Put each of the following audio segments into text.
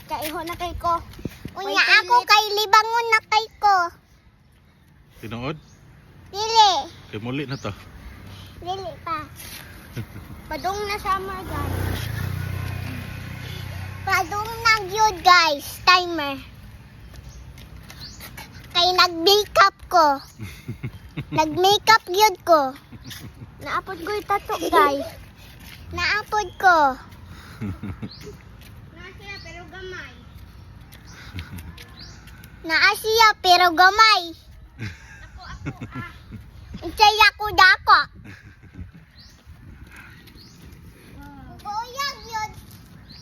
Kaiho na kay ko. Unya ako kay libangon na kay ko. Tinuod? Dili. Kay muli na to. Dili pa. Padung na summer, guys. Padung na gyud guys, timer. Kay nag-makeup ko. Nag-makeup gyud ko. Naapod ko yung tato, guys. Naapod ko. Nasiya, pero gamay. Naa siya pero gamay. Itsay ako dako. Buguyag yun.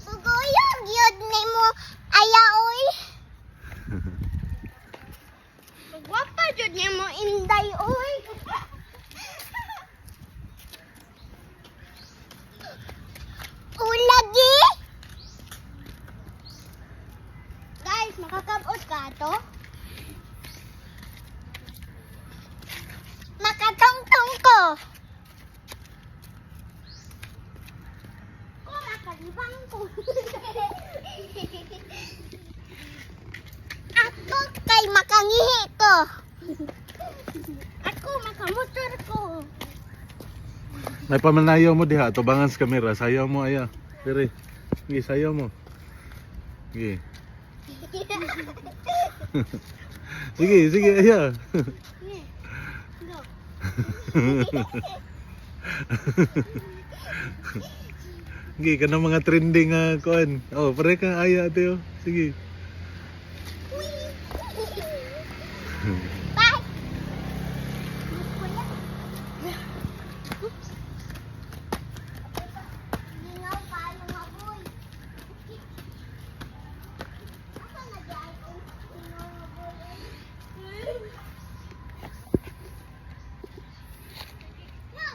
Buguyag yun ni mo. Ayaoy. Gwapa jud niya mo, inday, oy. Ulagi. Guys, makakabot ka to? Makatongtong ko. Ko, makalibang ko. Ako kay makangihi ko. Ako, makamotor ko. May pamanayaw mo diha, tubangan sa kamera. Sayaw mo, aya. Dire. Sige, sayaw mo. Sige. Sige, sige, aya. Go. Sige, ka ng mga trending kuan. Oh, pare ka, aya, ate. Sige. Bye. Lingaw kayo nga boy. Asa na dyan ang lingaw nga boy? No!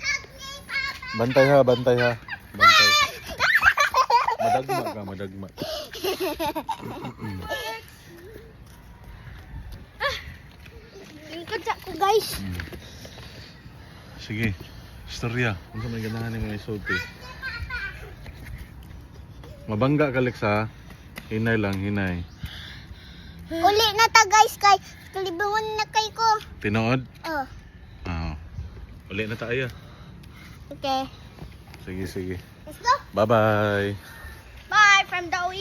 Hug me, Papa! Bantay ha, bantay ha. Bantay. Madagma ka, madagma. Lingkod sa ko, guys. Sige. Istorya. Ano may ganahan ni mga isulti? Mabangga ka, Lex, ha? Hinay lang, hinay. Uli na ta guys kay kalibungan na kay ko. Tinood? Oh, Oo. Uli na tayo. okay. Sige, sige. Let's go. Bye-bye. Bye from the